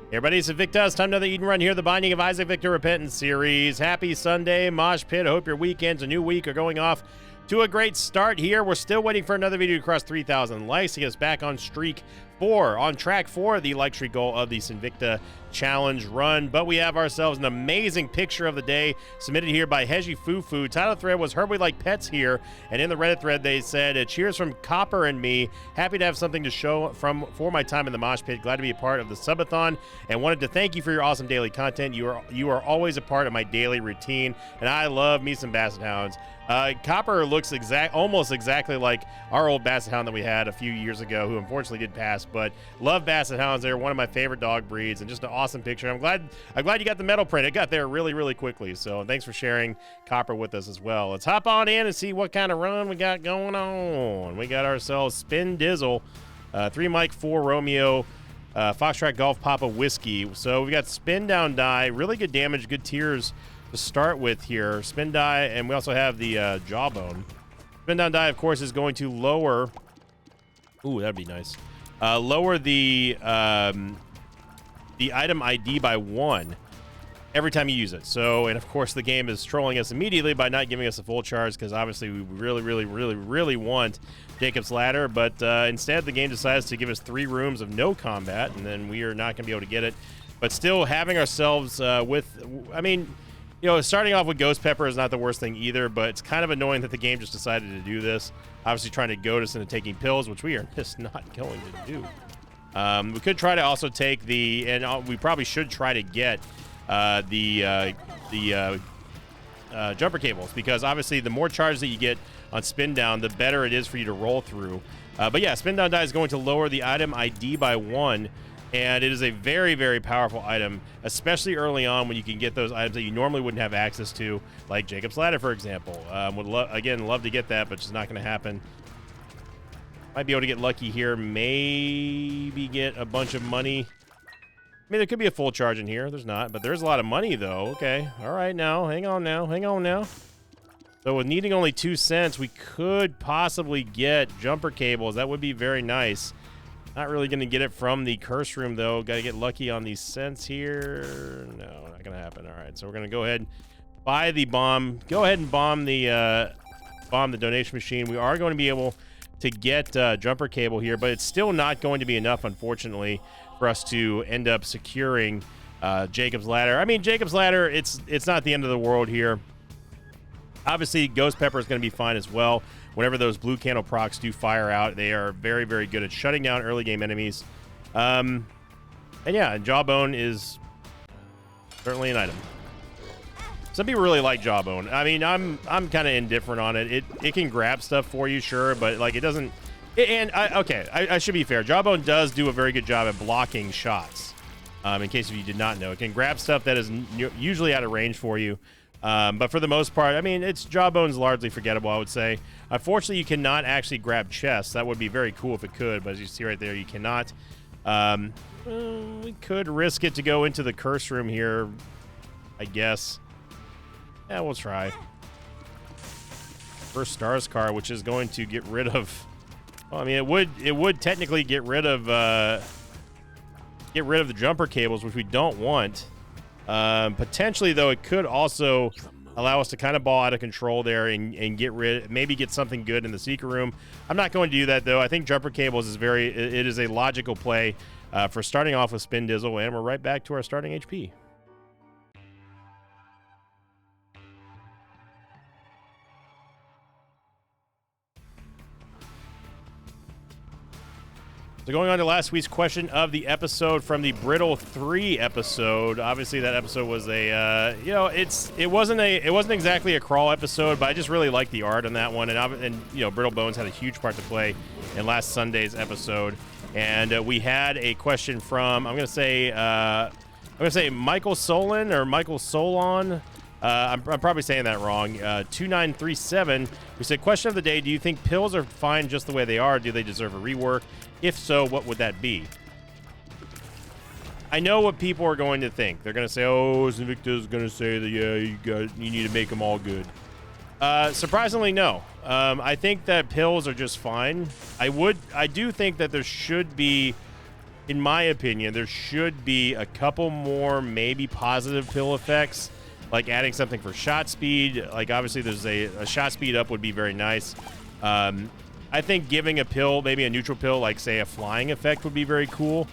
Everybody, it's Invicta. It's time for another Eden Run here, the Binding of Isaac Victor Repentance series. Happy Sunday, Mosh Pit. I hope your weekends, a new week, are going off to a great start here. We're still waiting for another video to cross 3,000 likes to get us back on track for the like streak goal of the Sinvicta Challenge Run. But we have ourselves an amazing picture of the day submitted here by Heji Fufu. Title of the thread was "Heard We Like Pets Here," and in the Reddit thread they said, "Cheers from Copper and me. Happy to have something to show for my time in the Mosh Pit. Glad to be a part of the subathon and wanted to thank you for your awesome daily content. You are always a part of my daily routine, and I love me some Basset Hounds." Copper looks almost exactly like our old Basset Hound that we had a few years ago, who unfortunately did pass, but love Basset Hounds. They're one of my favorite dog breeds, and just an awesome picture. I'm glad you got the metal print. It got there really, really quickly, so thanks for sharing Copper with us as well. Let's hop on in and see what kind of run we got going on. We got ourselves Spin Dizzle, 3 Mike 4 Romeo, Foxtrot Golf Papa Whiskey. So we got Spin Down Die, really good damage, good tiers to start with here. Spin Die, and we also have the Jawbone. Spin Down Die, of course, is going to lower... Ooh, that'd be nice. Lower the item ID by 1 every time you use it. So, and of course, the game is trolling us immediately by not giving us a full charge, because obviously we really want Jacob's Ladder, but instead the game decides to give us 3 rooms of no combat, and then we are not going to be able to get it. But still having ourselves I mean... You know, starting off with Ghost Pepper is not the worst thing either, but it's kind of annoying that the game just decided to do this. Obviously trying to goad us into taking pills, which we are just not going to do. We could try to also take we probably should try to get the jumper cables, because obviously the more charge that you get on Spin Down, the better it is for you to roll through. But yeah, Spin Down Die is going to lower the item ID by 1. And it is a very, very powerful item, especially early on when you can get those items that you normally wouldn't have access to, like Jacob's Ladder, for example. Would love to get that, but it's not going to happen. Might be able to get lucky here, maybe get a bunch of money. I mean, there could be a full charge in here. There's not, but there's a lot of money, though. Okay, all right, now, hang on now. So with needing only 2 cents, we could possibly get jumper cables. That would be very nice. Not really going to get it from the curse room, though. Got to get lucky on these cents here. No, not going to happen. All right, so we're going to go ahead and buy the bomb. Go ahead and bomb the donation machine. We are going to be able to get jumper cable here, but it's still not going to be enough, unfortunately, for us to end up securing Jacob's Ladder. I mean, Jacob's Ladder, it's not the end of the world here. Obviously, Ghost Pepper is going to be fine as well. Whenever those blue candle procs do fire out, they are very, very good at shutting down early game enemies. And yeah, Jawbone is certainly an item. Some people really like Jawbone. I mean, I'm kind of indifferent on it. It can grab stuff for you, sure, but like it doesn't. I should be fair. Jawbone does do a very good job at blocking shots. In case if you did not know, it can grab stuff that is usually out of range for you. But for the most part, I mean, Jawbone's largely forgettable, I would say. Unfortunately, you cannot actually grab chests. That would be very cool if it could, but as you see right there, you cannot. We could risk it to go into the curse room here, I guess. Yeah, we'll try. First Stars card, which is going to get rid of... Well, I mean, it would technically get rid of the jumper cables, which we don't want. Potentially, though, it could also allow us to kind of ball out of control there and maybe get something good in the secret room. I'm not going to do that, though. I think jumper cables it is a logical play for starting off with Spin Dizzle, and we're right back to our starting HP. So going on to last week's question of the episode from the Brittle 3 episode. Obviously, that episode was it wasn't exactly a crawl episode, but I just really liked the art on that one. And Brittle Bones had a huge part to play in last Sunday's episode. And we had a question from I'm gonna say Michael Solon or Michael Solon. I'm probably saying that wrong. 2937. We said, question of the day: do you think pills are fine just the way they are? Do they deserve a rework? If so, what would that be? I know what people are going to think. They're going to say, "Oh, Sinvicta's going to say that you need to make them all good." Surprisingly, no. I think that pills are just fine. I do think that there should be in my opinion, there should be a couple more maybe positive pill effects, like adding something for shot speed. Like obviously there's a shot speed up would be very nice. I think giving a pill, maybe a neutral pill, like say a flying effect would be very cool.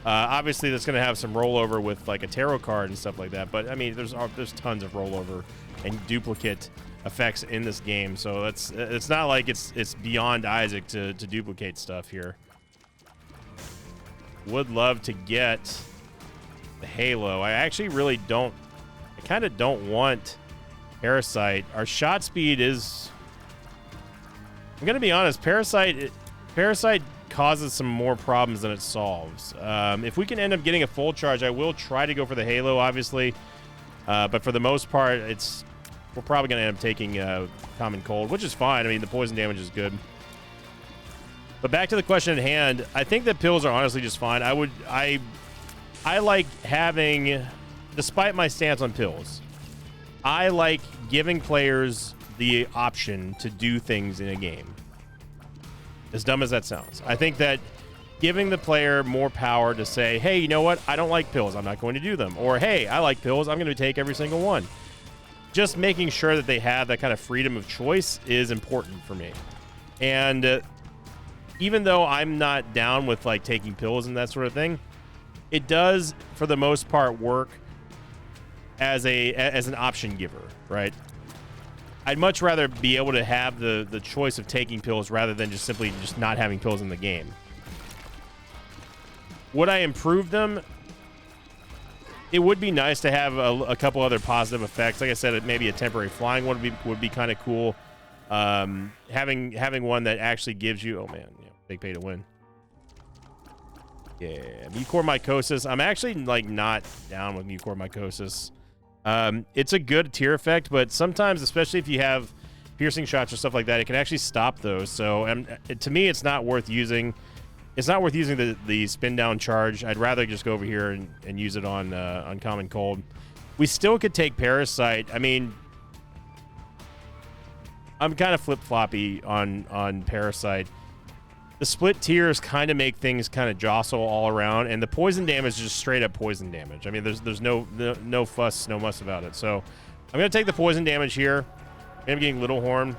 Obviously that's going to have some rollover with like a tarot card and stuff like that. But I mean, there's tons of rollover and duplicate effects in this game. So it's not like it's beyond Isaac to duplicate stuff here. Would love to get the Halo. I actually really don't. I kind of don't want Parasite. Our shot speed is. I'm gonna be honest. Parasite causes some more problems than it solves. If we can end up getting a full charge, I will try to go for the Halo, obviously. But for the most part, we're probably gonna end up taking Common Cold, which is fine. I mean, the poison damage is good. But back to the question at hand, I think that pills are honestly just fine. I like having, despite my stance on pills, I like giving players the option to do things in a game. As dumb as that sounds. I think that giving the player more power to say, hey, you know what? I don't like pills. I'm not going to do them. Or, hey, I like pills. I'm going to take every single one. Just making sure that they have that kind of freedom of choice is important for me. And even though I'm not down with like taking pills and that sort of thing, it does for the most part work as an option giver, right? I'd much rather be able to have the choice of taking pills rather than just simply not having pills in the game. Would I improve them? It would be nice to have a couple other positive effects. Like I said, maybe a temporary flying one would be kind of cool. Having one that actually gives you, oh man, yeah, big pay to win. Yeah, mucormycosis. I'm actually like not down with mucormycosis. It's a good tier effect, but sometimes, especially if you have piercing shots or stuff like that, it can actually stop those. So to me, it's not worth using. It's not worth using the spin down charge. I'd rather just go over here and use it on Common Cold. We still could take Parasite. I mean, I'm kind of flip-floppy on Parasite. The split tiers kind of make things kind of jostle all around, and the poison damage is just straight up poison damage. I mean, there's no fuss, no muss about it. So I'm going to take the poison damage here. I'm getting Little Horn.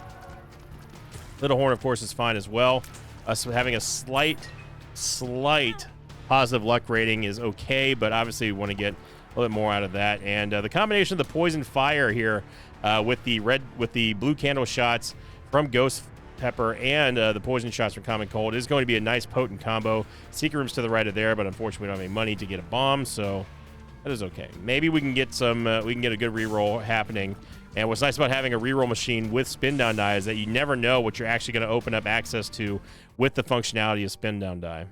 Little Horn, of course, is fine as well. So having a slight positive luck rating is okay, but obviously we want to get a little bit more out of that. And the combination of the poison fire here with the blue candle shots from Ghost Pepper and the poison shots from Common Cold is going to be a nice potent combo. Secret Room's to the right of there, but unfortunately we don't have any money to get a bomb, so that is okay. Maybe we can get some we can get a good reroll happening. And what's nice about having a reroll machine with spin down die is that you never know what you're actually going to open up access to with the functionality of spin down die.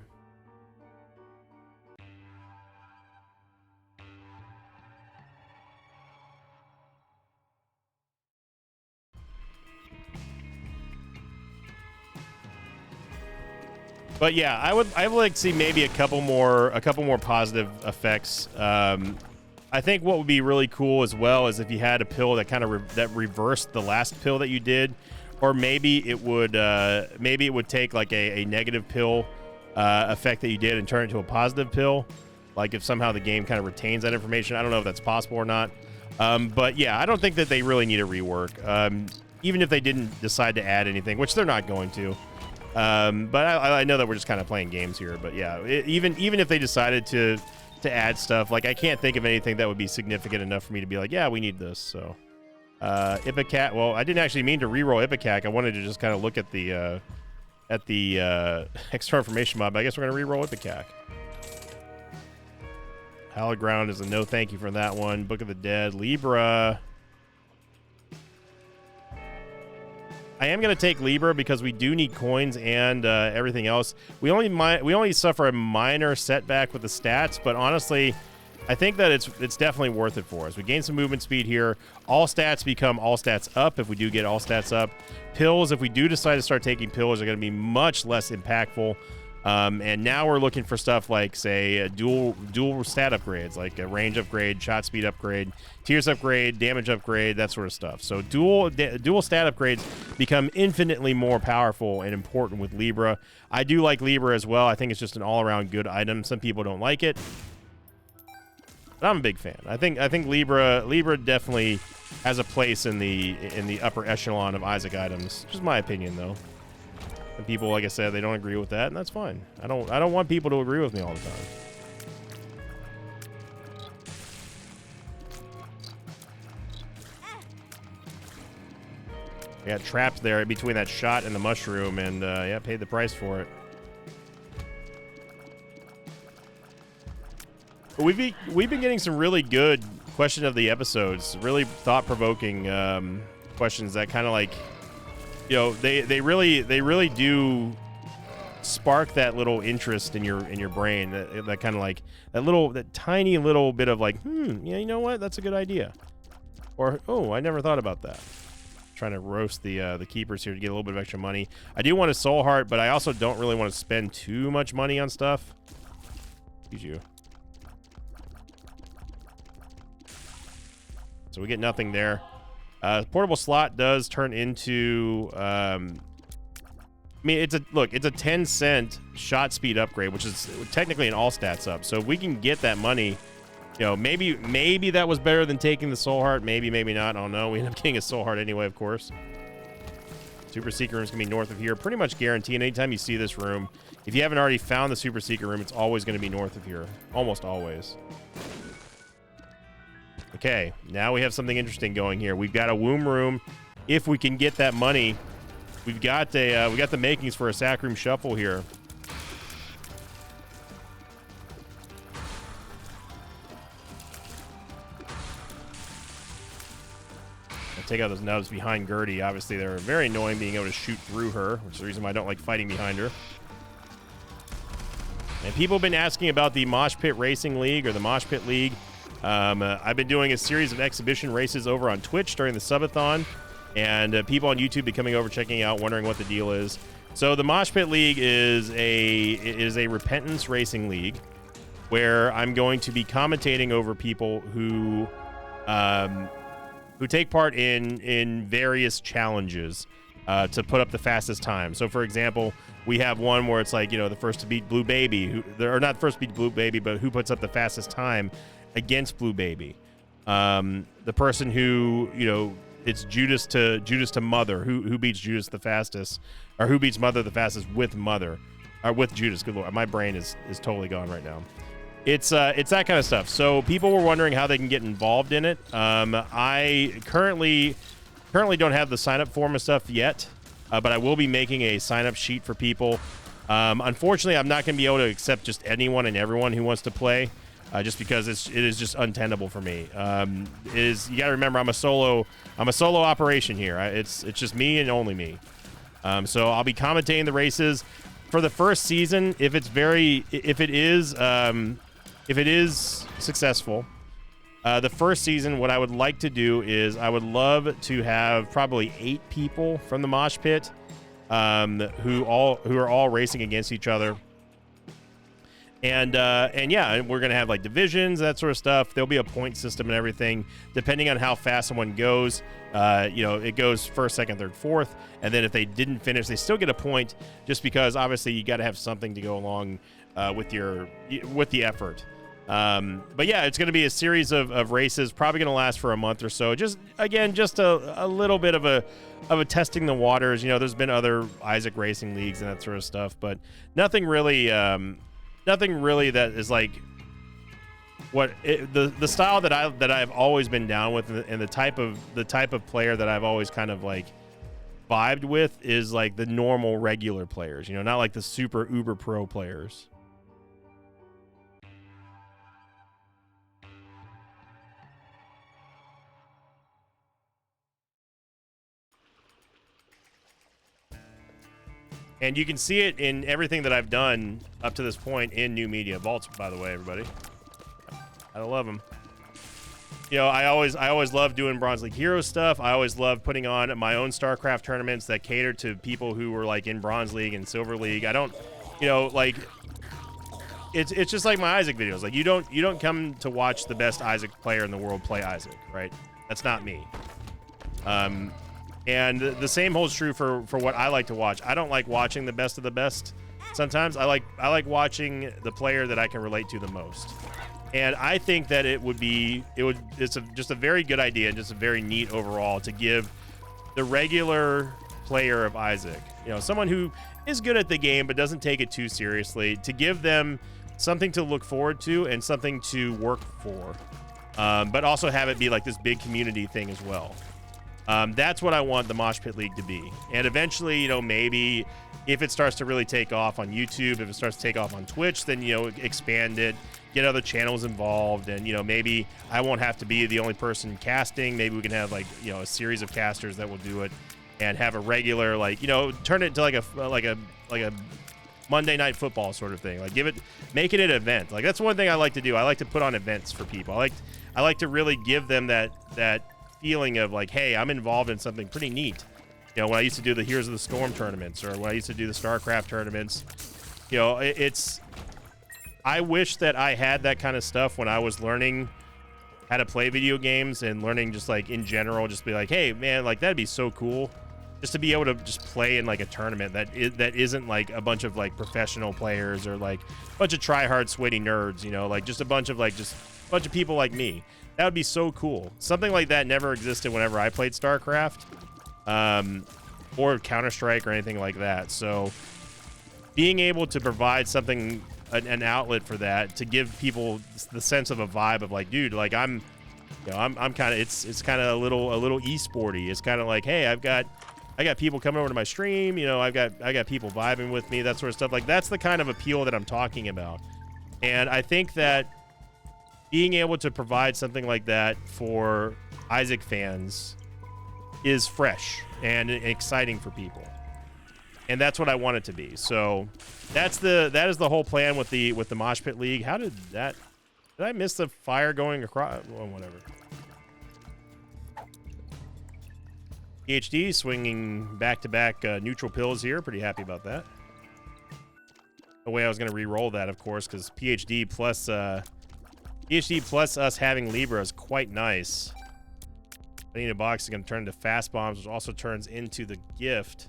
But yeah, I would like to see maybe a couple more positive effects. I think what would be really cool as well is if you had a pill that kind of that reversed the last pill that you did, or maybe it would take like a negative pill effect that you did and turn it into a positive pill. Like if somehow the game kind of retains that information. I don't know if that's possible or not. But yeah, I don't think that they really need a rework. Even if they didn't decide to add anything, which they're not going to. But I know that we're just kind of playing games here. But yeah, even if they decided to add stuff, like I can't think of anything that would be significant enough for me to be like, yeah, we need this. So Ipecac, well, I didn't actually mean to reroll Ipecac. I wanted to just kind of look at the extra information mod, but I guess we're going to reroll Ipecac. Hallowed Ground is a no thank you for that one. Book of the Dead. Libra. I am going to take Libra because we do need coins and everything else. We only suffer a minor setback with the stats, but honestly, I think that it's definitely worth it for us. We gain some movement speed here. All stats become all stats up if we do get all stats up. Pills, if we do decide to start taking pills, are going to be much less impactful. And now we're looking for stuff like, say, dual stat upgrades, like a range upgrade, shot speed upgrade, tears upgrade, damage upgrade, that sort of stuff. So dual stat upgrades become infinitely more powerful and important with Libra. I do like Libra as well. I think it's just an all-around good item. Some people don't like it, but I'm a big fan. I think Libra definitely has a place in the upper echelon of Isaac items. Just my opinion, though. And people, like I said, they don't agree with that, and that's fine. I don't want people to agree with me all the time. I got trapped there between that shot and the mushroom, and yeah, paid the price for it. But we've been getting some really good question of the episodes, really thought-provoking questions that kind of like, you know, they really do spark that little interest in your brain, that kind of like that tiny little bit of like, yeah, you know what, that's a good idea, or oh, I never thought about that. Trying to roast the keepers here to get a little bit of extra money. I do want a soul heart, but I also don't really want to spend too much money on stuff. Excuse you. So we get nothing there. Portable slot does turn into, I mean, it's a 10-cent shot speed upgrade, which is technically an all stats up. So if we can get that money, you know, maybe that was better than taking the soul heart. Maybe not. I don't know. We end up getting a soul heart anyway, of course. Super secret room is gonna be north of here, pretty much guaranteed. Anytime you see this room, if you haven't already found the super secret room, it's always going to be north of here, almost always. Okay, now we have something interesting going here. We've got a womb room. If we can get that money, we got the makings for a sack room shuffle here. I'll take out those nubs behind Gertie. Obviously, they're very annoying being able to shoot through her, which is the reason why I don't like fighting behind her. And people have been asking about the Mosh Pit Racing League or the Mosh Pit League. I've been doing a series of exhibition races over on Twitch during the subathon, and people on YouTube be coming over, checking out, wondering what the deal is. So the Mosh Pit League is a repentance racing league where I'm going to be commentating over people who take part in various challenges to put up the fastest time. So, for example, we have one where it's like, you know, the first to beat Blue Baby, or not first to beat Blue Baby, but who puts up the fastest time against Blue Baby. The person who, you know, it's Judas to Mother, who beats Judas the fastest, or who beats Mother the fastest with Mother, or with Judas. Good Lord, my brain is totally gone right now. It's that kind of stuff. So people were wondering how they can get involved in it. I currently don't have the sign up form and stuff yet, but I will be making a sign up sheet for people. Unfortunately, I'm not going to be able to accept just anyone and everyone who wants to play. Just because it is just untenable for me. You got to remember, I'm a solo operation here. It's just me and only me. So I'll be commentating the races for the first season. If it is successful, the first season, what I would like to do is I would love to have probably 8 people from the Mosh Pit, who are all racing against each other. And yeah, we're going to have like divisions, that sort of stuff. There'll be a point system and everything, depending on how fast someone goes. You know, it goes first, second, third, fourth. And then if they didn't finish, they still get a point, just because obviously you got to have something to go along with the effort. But yeah, it's going to be a series of races, probably going to last for a month or so. Just a little bit of a testing the waters. You know, there's been other Isaac racing leagues and that sort of stuff, but nothing really that is like the style that I've always been down with, and the type of player that I've always kind of like vibed with is like the normal regular players, you know, not like the super uber pro players. And you can see it in everything that I've done up to this point in new media. Vaults, by the way, everybody. I love them. You know, I always love doing Bronze League Hero stuff. I always love putting on my own StarCraft tournaments that cater to people who were like in Bronze League and Silver League. I don't you know, like it's just like my Isaac videos. Like you don't come to watch the best Isaac player in the world play Isaac, right? That's not me. And the same holds true for what I like to watch. I don't like watching the best of the best. Sometimes I like watching the player that I can relate to the most. And I think that it's just a very good idea and just a very neat overall to give the regular player of Isaac, you know, someone who is good at the game but doesn't take it too seriously, to give them something to look forward to and something to work for, but also have it be like this big community thing as well. That's what I want the Mosh Pit League to be. And eventually, you know, maybe if it starts to really take off on YouTube, if it starts to take off on Twitch, then, you know, expand it, get other channels involved. And, you know, maybe I won't have to be the only person casting. Maybe we can have, like, you know, a series of casters that will do it and have a regular, like, you know, turn it to like a Monday Night Football sort of thing. Like, make it an event. Like, that's one thing I like to do. I like to put on events for people. I like to really give them that feeling of like, hey, I'm involved in something pretty neat. You know, when I used to do the Heroes of the Storm tournaments, or when I used to do the StarCraft tournaments, you know, I wish that I had that kind of stuff when I was learning how to play video games and learning just like in general, just be like, hey man, like that'd be so cool just to be able to just play in like a tournament that isn't like a bunch of like professional players or like a bunch of try-hard sweaty nerds, you know, like just a bunch of people like me. That would be so cool. Something like that never existed whenever I played StarCraft, or Counter-Strike or anything like that. So being able to provide something, an outlet for that, to give people the sense of a vibe of like, dude, like I'm kind of, it's kind of a little e-sporty. It's kind of like, hey, I got people coming over to my stream, you know, I got people vibing with me, that sort of stuff. Like that's the kind of appeal that I'm talking about. And I think that being able to provide something like that for Isaac fans is fresh and exciting for people. And that's what I want it to be. So that is the whole plan with the Mosh Pit League. How did I miss the fire going across? Well, whatever. PhD swinging back-to-back neutral pills here. Pretty happy about that. The way I was going to re-roll that, of course, because PhD plus us having Libra is quite nice. I need a box is going to turn into fast bombs, which also turns into the gift.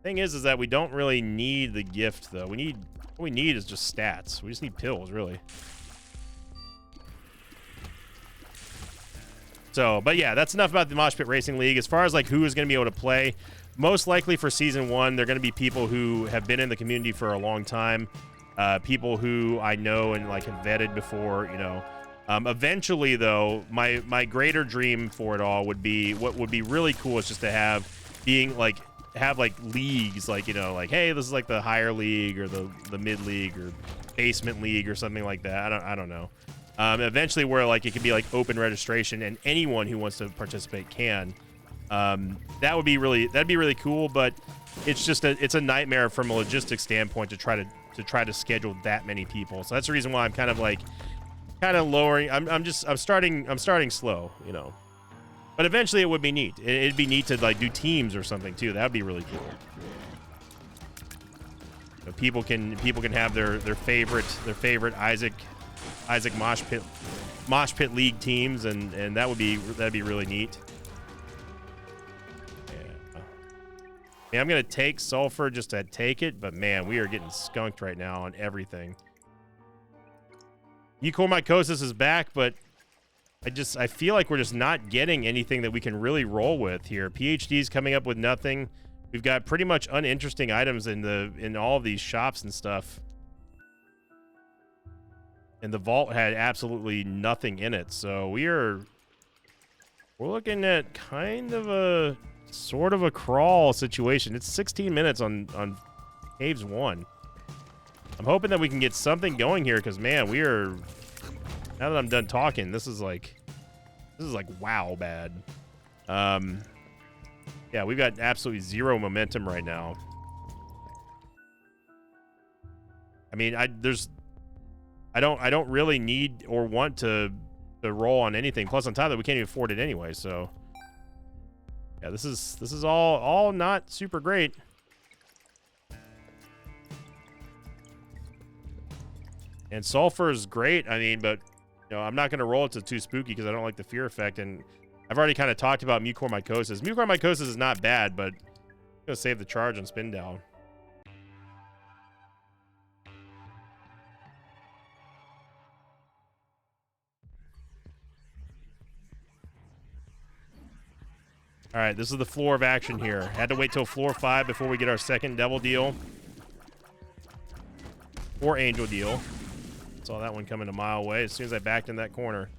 Thing is that we don't really need the gift, though. What we need is just stats. We just need pills, really. So, but yeah, that's enough about the Mosh Pit Racing League. As far as like who is going to be able to play, most likely for season 1, they're going to be people who have been in the community for a long time, people who I know and like have vetted before, you know. Eventually, though, my greater dream for it all would be, what would be really cool is just to have leagues, like, you know, like, hey, this is like the higher league or the mid league or basement league or something like that. I don't know. Eventually where like it could be like open registration and anyone who wants to participate can. That'd be really cool, but it's just it's a nightmare from a logistics standpoint to try to schedule that many people. So that's the reason why I'm kind of lowering. I'm starting slow, you know. But eventually it would be neat. It'd be neat to like do teams or something too. That'd be really cool. You know, people can have their favorite Isaac Mosh Pit League teams, and that'd be really neat. Yeah, I'm gonna take sulfur just to take it, but man, we are getting skunked right now on everything. Mucormycosis is back, but I feel like we're just not getting anything that we can really roll with here. PhD's coming up with nothing. We've got pretty much uninteresting items in all of these shops and stuff. And the vault had absolutely nothing in it. So we're looking at kind of a sort of a crawl situation. It's 16 minutes on Caves 1. I'm hoping that we can get something going here, because man, now that I'm done talking, this is like wow bad. Yeah, we've got absolutely zero momentum right now. I mean, I don't really need or want to roll on anything. Plus, on top of that, we can't even afford it anyway. So, yeah, this is all not super great. And sulfur is great. I mean, but you know, I'm not going to roll it to too spooky because I don't like the fear effect. And I've already kind of talked about mucormycosis. Mucormycosis is not bad, but I'm going to save the charge on spin down. All right, this is the floor of action here. Had to wait till floor 5 before we get our second devil deal. Or angel deal. Saw that one coming a mile away as soon as I backed in that corner.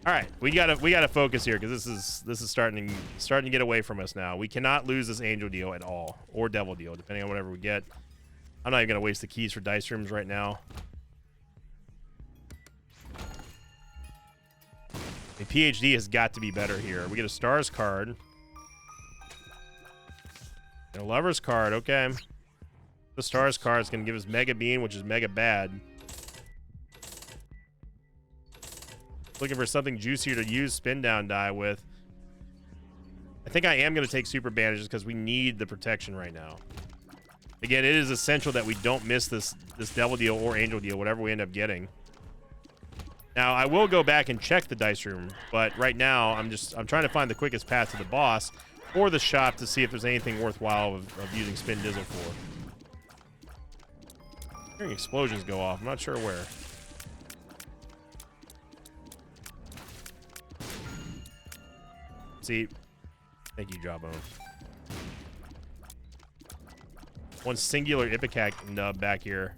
All right, we gotta focus here because this is starting to get away from us now. We cannot lose this angel deal at all, or devil deal, depending on whatever we get. I'm not even gonna waste the keys for dice rooms right now. The PhD has got to be better here. We get a stars card. And a lover's card, okay. The stars card is going to give us Mega Bean, which is mega bad. Looking for something juicier to use spin down die with. I think I am going to take super bandages because we need the protection right now. Again, it is essential that we don't miss this devil deal or angel deal, whatever we end up getting. Now, I will go back and check the dice room, but right now I'm trying to find the quickest path to the boss or the shop to see if there's anything worthwhile of using Spin Dizzle for. I'm hearing explosions go off. I'm not sure where. See, thank you, Jawbone. One singular Ipecac nub back here.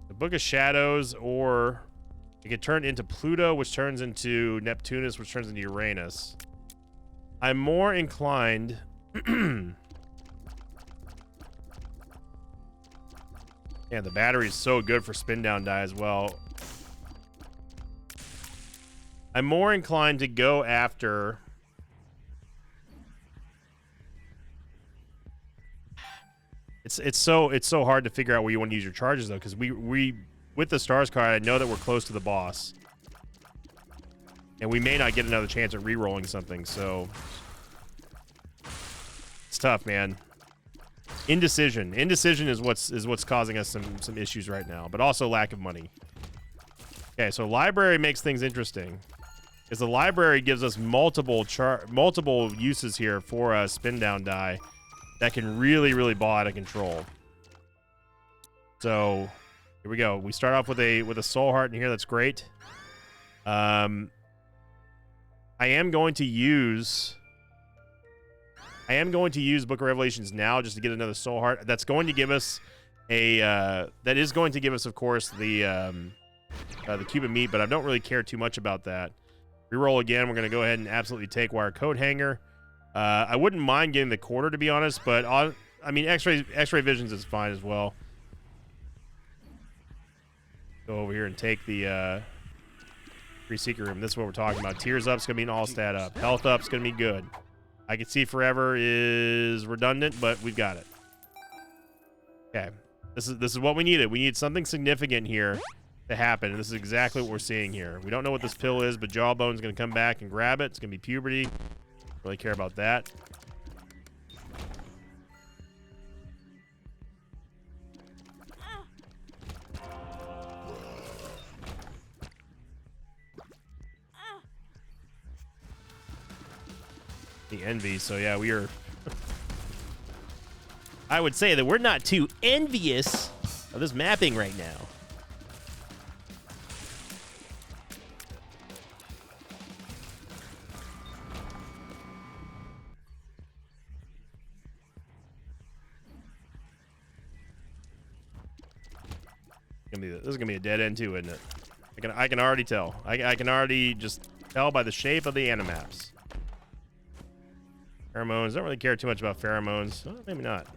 The Book of Shadows, or it could turn into Pluto, which turns into Neptunus, which turns into Uranus. I'm more inclined... Yeah, the battery is so good for spin down die as well. I'm more inclined to go after... It's so hard to figure out where you want to use your charges though, because we with the stars card, I know that we're close to the boss, and we may not get another chance at re-rolling something. So it's tough, man. Indecision is what's causing us some issues right now, but also lack of money. Okay, so library makes things interesting, because the library gives us multiple uses here for a spin down die that can really ball out of control. So here we go. We start off with a soul heart in here. That's great. I am going to use Book of Revelations now just to get another soul heart. That's going to give us that is going to give us, of course, the cube of meat, but I don't really care too much about that. Reroll again. We're going to go ahead and absolutely take wire coat hanger. I wouldn't mind getting the quarter, to be honest, but I mean, X-ray visions is fine as well. Go over here and take the free secret room. This is what we're talking about. Tears up's gonna be an all stat up. Health up's gonna be good. I can see forever is redundant, but we've got it. Okay, this is what we needed. We need something significant here to happen, and this is exactly what we're seeing here. We don't know what this pill is, but Jawbone's gonna come back and grab it. It's gonna be puberty. Really care about that. The envy, so yeah, we are... I would say that we're not too envious of this mapping right now. This is gonna be a dead end too, isn't it? I can already tell. I can already just tell by the shape of the animaps. Pheromones. Don't really care too much about pheromones. Well, maybe not.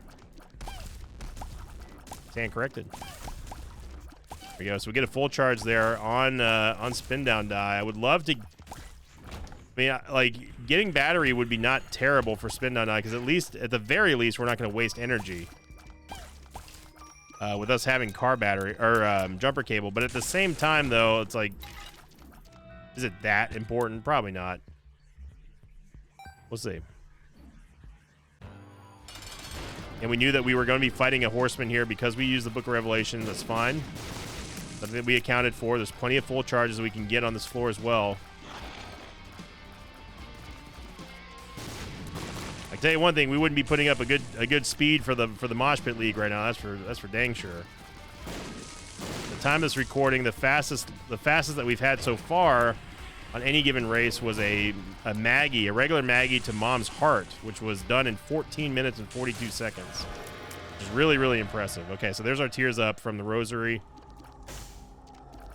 Stand corrected. There we go. So we get a full charge there on spin down die. I would love to. I mean, like, getting battery would be not terrible for spin down die, because at the very least, we're not going to waste energy. With us having car battery or jumper cable, but at the same time, though, it's like, is it that important? Probably not. We'll see. And we knew that we were going to be fighting a horseman here because we used the Book of Revelation. That's fine. Something that we accounted for. There's plenty of full charges that we can get on this floor as well. I tell you one thing, we wouldn't be putting up a good speed for the Mosh Pit League right now. That's for dang sure. The time of this recording, the fastest that we've had so far on any given race was a regular Maggie to Mom's Heart, which was done in 14 minutes and 42 seconds. Which is really, really impressive. Okay, so there's our tears up from the Rosary.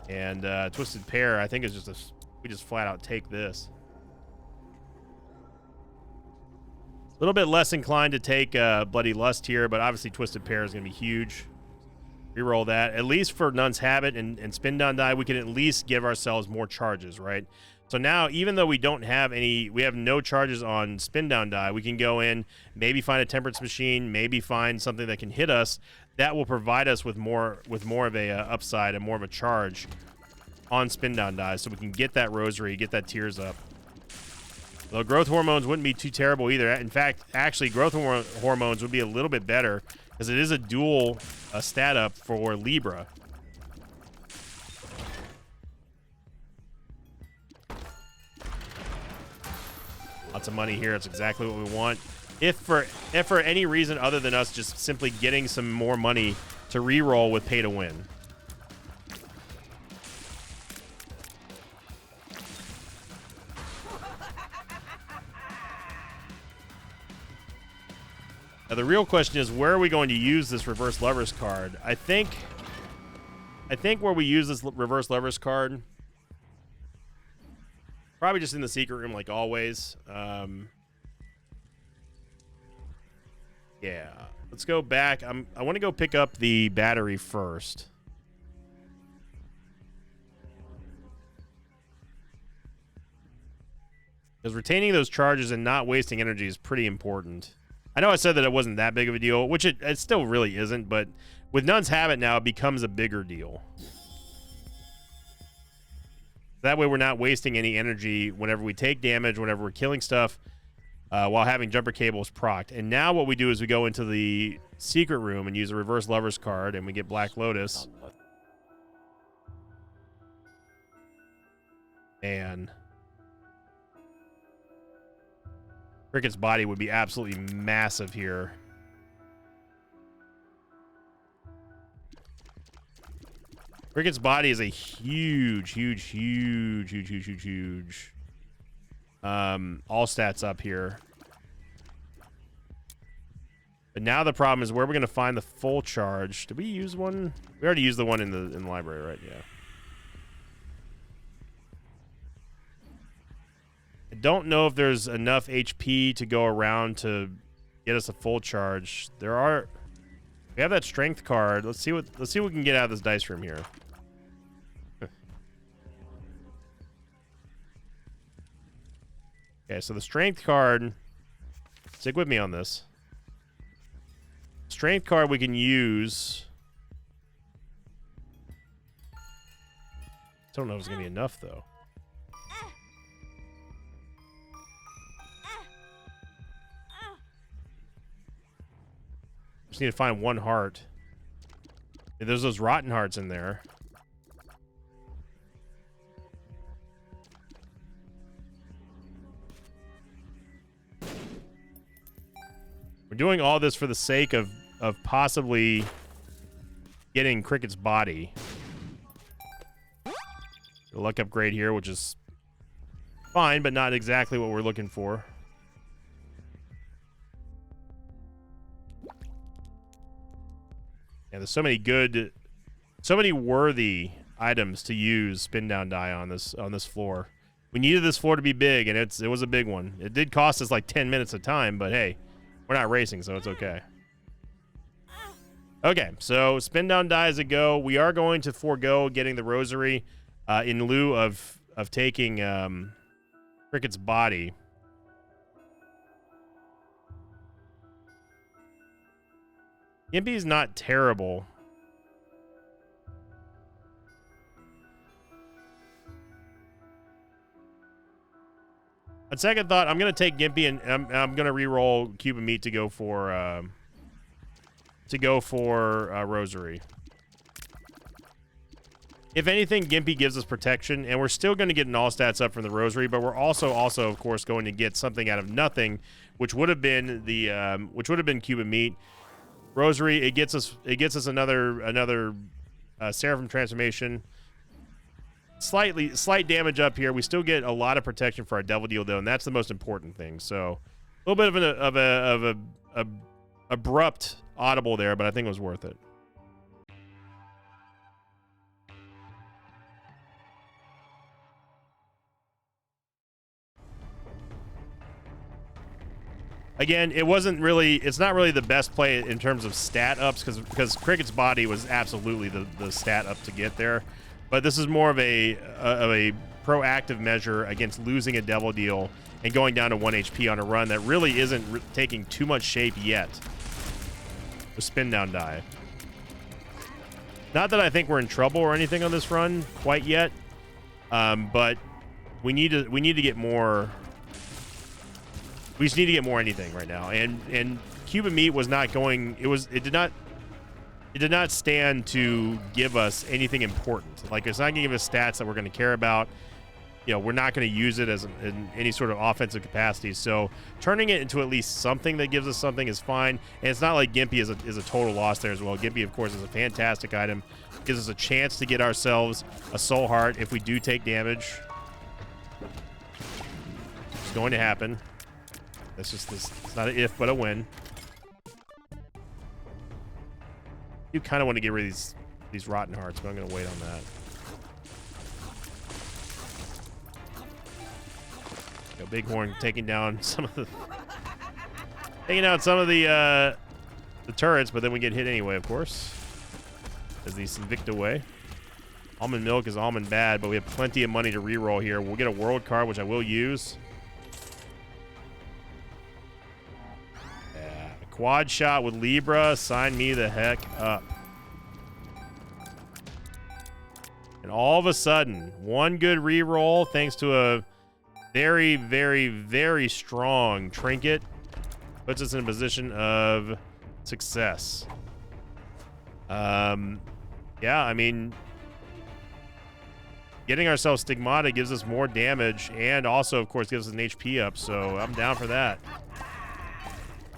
And Twisted Pair, I think, is just we just flat out take this. A little bit less inclined to take Bloody Lust here, but obviously Twisted Pair is going to be huge. Reroll that. At least for Nun's Habit and Spin Down Die, we can at least give ourselves more charges, right? So now, even though we don't have any, we have no charges on Spin Down Die, we can go in, maybe find a Temperance Machine, maybe find something that can hit us. That will provide us with more of a upside and more of a charge on Spin Down Die, so we can get that Rosary, get that Tears up. Though Growth Hormones wouldn't be too terrible either. In fact, actually, Growth Hormones would be a little bit better because it is a dual stat up for Libra. Lots of money here. That's exactly what we want. If for any reason other than us just simply getting some more money to re-roll with Pay to Win. Now the real question is, where are we going to use this Reverse Lovers card? I think where we use this Reverse Lovers card, probably just in the secret room like always. Yeah, let's go back. I want to go pick up the battery first. Because retaining those charges and not wasting energy is pretty important. I know I said that it wasn't that big of a deal, which it still really isn't, but with Nun's Habit now, it becomes a bigger deal. That way we're not wasting any energy whenever we take damage, whenever we're killing stuff, while having Jumper Cables procced. And now what we do is we go into the secret room and use a Reverse Lovers card, and we get Black Lotus. And Cricket's Body would be absolutely massive here. Cricket's Body is a huge all stats up here. But now the problem is where we're going to find the full charge. Did we use one? We already used the one in the library, right? Yeah. I don't know if there's enough HP to go around to get us a full charge. We have that strength card. Let's see what we can get out of this dice room here. Okay, so the strength card, stick with me on this. Strength card we can use. Don't know if it's gonna be enough though. Just need to find one heart. There's those rotten hearts in there. We're doing all this for the sake of possibly getting Cricket's Body. The luck upgrade here, which is fine, but not exactly what we're looking for. Yeah, there's so many worthy items to use Spin Down Die on this floor. We needed this floor to be big, and it was a big one. It did cost us like 10 minutes of time, but hey, we're not racing, so it's okay. Okay, so Spin Down Die is a go. We are going to forego getting the Rosary in lieu of taking Cricket's Body. Gimpy's not terrible. On second thought, I'm going to take Gimpy and I'm going to re-roll Cube of Meat to go for to go for Rosary. If anything, Gimpy gives us protection, and we're still going to get an all stats up from the Rosary, but we're also of course going to get something out of nothing, which would have been the Cuban Meat. Rosary, it gets us another Seraphim transformation. Slight damage up here. We still get a lot of protection for our Devil Deal though, and that's the most important thing. So a little bit of a abrupt audible there, but I think it was worth it. Again, it's not really the best play in terms of stat ups because Cricket's body was absolutely the stat up to get there. But this is more of a proactive measure against losing a Devil Deal and going down to 1 HP on a run that really isn't taking too much shape yet. The spin down die. Not that I think we're in trouble or anything on this run quite yet, but we need to get more. We just need to get more anything right now. And Cuban Meat was not going. It did not stand to give us anything important. Like, it's not going to give us stats that we're going to care about. You know, we're not going to use it as in any sort of offensive capacity. So turning it into at least something that gives us something is fine. And it's not like Gimpy is a total loss there as well. Gimpy, of course, is a fantastic item. Gives us a chance to get ourselves a Soul Heart if we do take damage. It's going to happen. That's just this. It's not an if, but a when. You kind of want to get rid of these rotten hearts, but I'm going to wait on that. Go Bighorn taking down some of the turrets, but then we get hit anyway, of course. As these Invicta away. Almond Milk is almond bad, but we have plenty of money to reroll here. We'll get a world card, which I will use. Quad shot with Libra. Sign me the heck up. And all of a sudden, one good reroll thanks to a very, very, very strong trinket puts us in a position of success. Yeah, I mean, getting ourselves Stigmata gives us more damage and also, of course, gives us an HP up, so I'm down for that.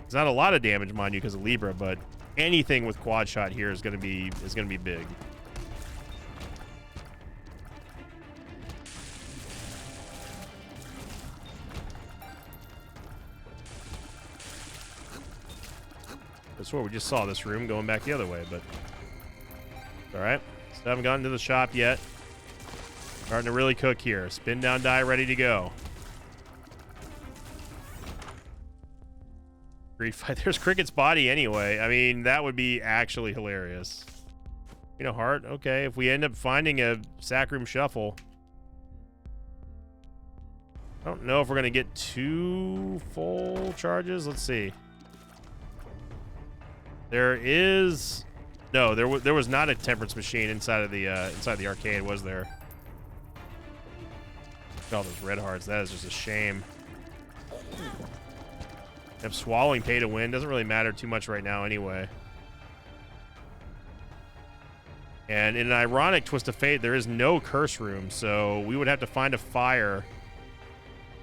It's not a lot of damage, mind you, because of Libra, but anything with quad shot here is going to be big. That's what we just saw this room going back the other way, but all right. Still haven't gotten to the shop yet. Starting to really cook here. Spin down die ready to go. Greed fight. There's Cricket's body anyway. I mean, that would be actually hilarious. You know, heart. Okay, if we end up finding a Sacrum Shuffle. I don't know if we're going to get 2 full charges. Let's see. There is... No, there was not a Temperance Machine inside of the arcade, was there? Look at all those red hearts. That is just a shame. If swallowing pay to win doesn't really matter too much right now anyway. And in an ironic twist of fate, there is no curse room, so we would have to find a fire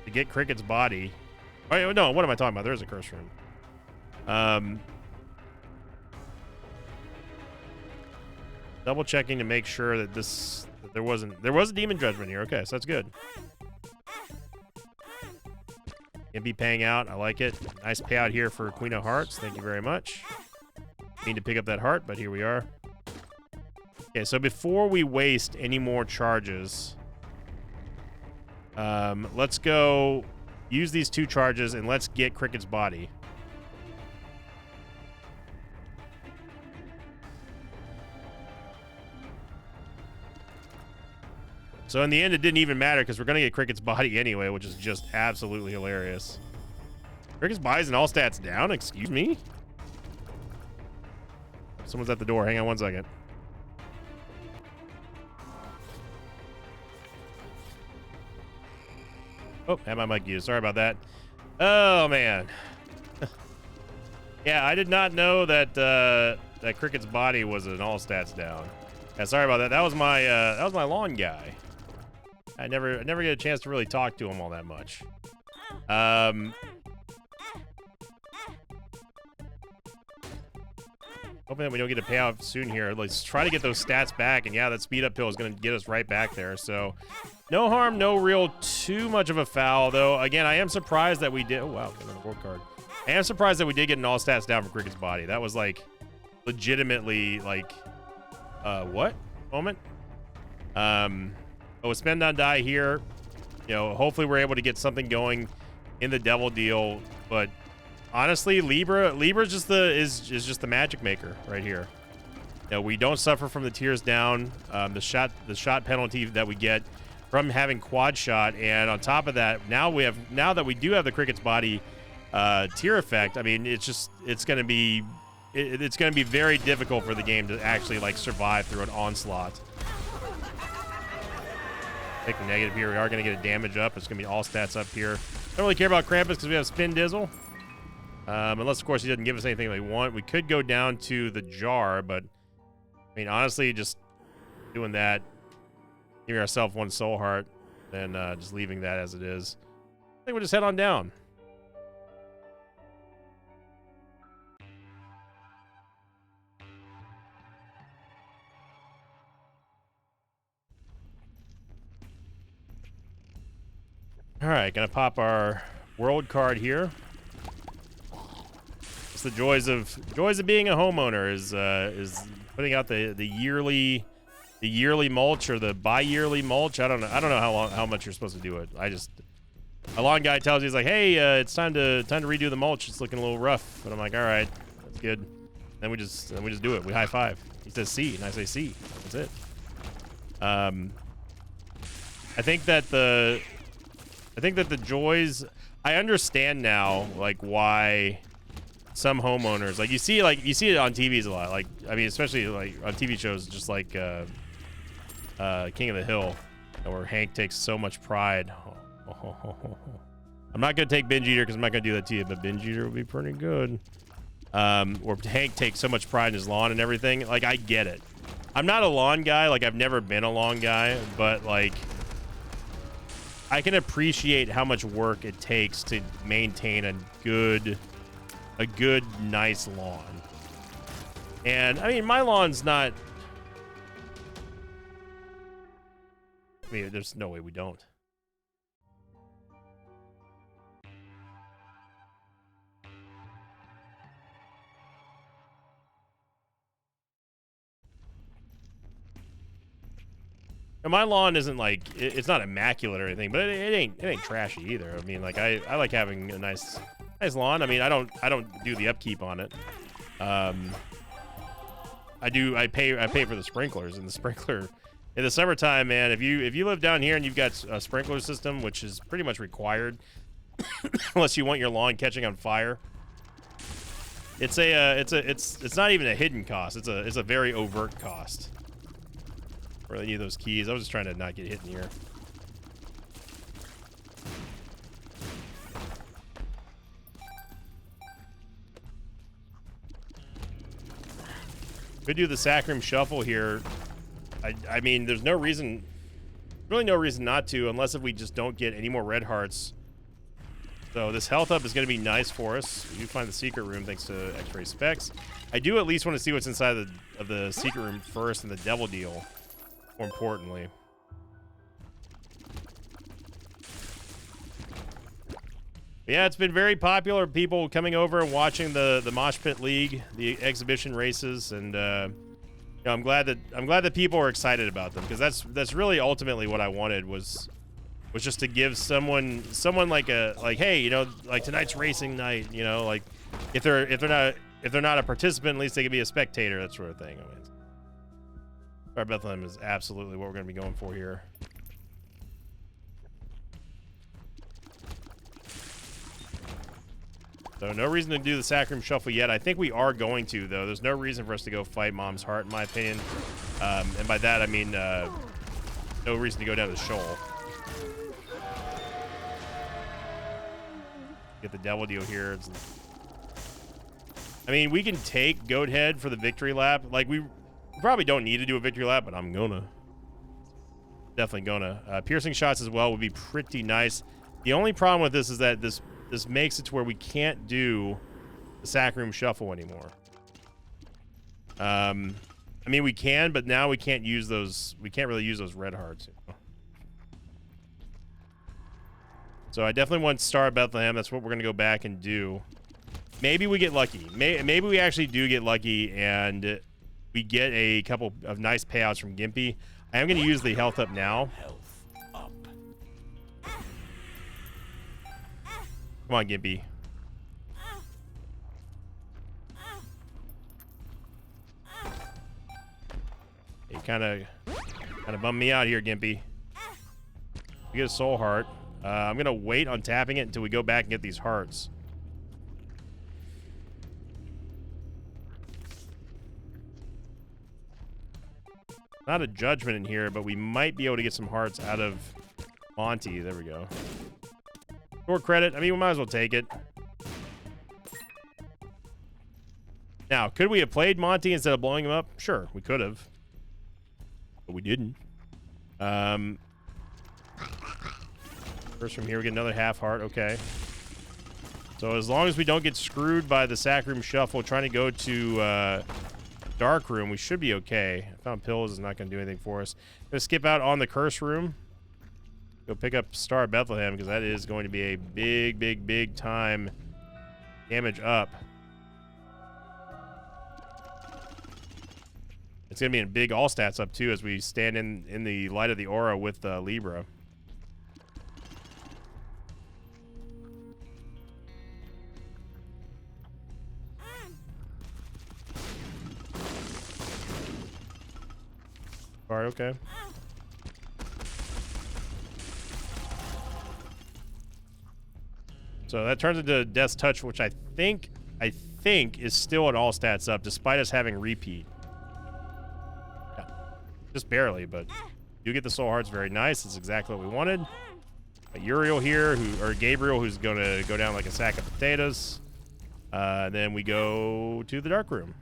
to get Cricket's body. Oh, no, what am I talking about? There is a curse room. Double checking to make sure that there was a Demon Judgment here. Okay, so that's good. Gimpy paying out. I like it. Nice payout here for Queen of Hearts. Thank you very much. Need to pick up that heart, but here we are. Okay, so before we waste any more charges, let's go use these 2 charges and let's get Cricket's body. So in the end, it didn't even matter because we're going to get Cricket's body anyway, which is just absolutely hilarious. Cricket's body's an all stats down? Excuse me? Someone's at the door. Hang on 1 second. Oh, had my mic used. Sorry about that. Oh, man. Yeah, I did not know that that Cricket's body was an all stats down. Yeah, sorry about that. That was my lawn guy. I never get a chance to really talk to him all that much. Hoping that we don't get a payoff soon here. Let's try to get those stats back, and yeah, that speed up pill is going to get us right back there. So, no harm, no real too much of a foul, though. Again, I am surprised that we did. Oh wow, got another gold card. I am surprised that we did get an all stats down from Cricket's body. That was like legitimately like what moment? But with spend on die here, you know, hopefully we're able to get something going in the devil deal. But honestly, Libra's just is just the magic maker right here. You know, we don't suffer from the tears down, the shot penalty that we get from having quad shot, and on top of that, now that we do have the Cricket's body tear effect. I mean, it's gonna be very difficult for the game to actually like survive through an onslaught. Take the negative here. We are gonna get a damage up. It's gonna be all stats up here. Don't really care about Krampus because we have Spin Dizzle. Unless of course he doesn't give us anything we want. We could go down to the jar, but I mean honestly, just doing that, giving ourselves one soul heart, and just leaving that as it is. I think we'll just head on down. All right, gonna pop our world card here. It's the joys of being a homeowner is putting out the yearly mulch or the bi-yearly mulch. I don't know how much you're supposed to do it. A lawn guy tells you, he's like, hey, it's time to redo the mulch. It's looking a little rough. But I'm like, all right, that's good. Then we just do it. We high five. He says C, and I say C. That's it. I think that the joys, I understand now, like why some homeowners, like you see it on TVs a lot. Like, I mean, especially like on TV shows, just like King of the Hill, where Hank takes so much pride. I'm not gonna take Binge Eater because I'm not gonna do that to you, but Binge Eater would be pretty good. Or Hank takes so much pride in his lawn and everything. Like, I get it. I'm not a lawn guy. Like, I've never been a lawn guy, but like, I can appreciate how much work it takes to maintain a good, nice lawn. And I mean, my lawn's not. I mean, there's no way we don't. And my lawn isn't like, it's not immaculate or anything, but it ain't trashy either. I mean, like I like having a nice lawn. I mean, I don't do the upkeep on it. I pay for the sprinklers, and the sprinkler in the summertime, man. If you live down here and you've got a sprinkler system, which is pretty much required, unless you want your lawn catching on fire, it's not even a hidden cost. It's a very overt cost. Really need those keys. I was just trying to not get hit in the ear. Could do the Sacrum Shuffle here. I mean, there's no reason, really no reason not to, unless if we just don't get any more red hearts. So this health up is going to be nice for us. We do find the secret room thanks to X-ray specs. I do at least want to see what's inside of the secret room first, and the devil deal. More importantly. Yeah, it's been very popular. People coming over and watching the Mosh Pit League, the exhibition races, and you know, I'm glad that people are excited about them, because that's really ultimately what I wanted was just to give someone like hey, you know, like tonight's racing night, you know, like if they're not a participant, at least they can be a spectator, that sort of thing. I mean, Star Bethlehem is absolutely what we're going to be going for here. So no reason to do the Sacrum Shuffle yet. I think we are going to, though. There's no reason for us to go fight Mom's Heart, in my opinion. And by that, I mean no reason to go down the shoal. Get the devil deal here. I mean, we can take Goat Head for the victory lap. Like, we probably don't need to do a victory lap, but I'm gonna. Definitely gonna. Piercing shots as well would be pretty nice. The only problem with this is that this makes it to where we can't do the Sack Room Shuffle anymore. I mean, we can, but now we can't use those. We can't really use those red hearts. You know? So I definitely want Star of Bethlehem. That's what we're gonna go back and do. Maybe we get lucky. Maybe we actually do get lucky and we get a couple of nice payouts from Gimpy. I am going to use the health up now. Health up. Come on, Gimpy. You kind of bummed me out here, Gimpy. We get a soul heart. I'm going to wait on tapping it until we go back and get these hearts. Not a judgment in here, but we might be able to get some hearts out of Monty. There we go. Or credit. I mean, we might as well take it. Now, could we have played Monty instead of blowing him up? Sure, we could have. But we didn't. First from here, we get another half heart. Okay. So as long as we don't get screwed by the Sack Room Shuffle trying to go to... Dark Room, we should be okay. Found Pills is not going to do anything for us. Gonna skip out on the Curse Room. Go pick up Star of Bethlehem because that is going to be a big time damage up. It's going to be a big all stats up too as we stand in the light of the aura with Libra. All right, okay. So that turns into Death's Touch, which I think is still at all stats up, despite us having repeat. Yeah. Just barely, but you get the soul hearts, very nice. It's exactly what we wanted. Uriel here, or Gabriel, who's gonna go down like a sack of potatoes. Then we go to the Dark Room.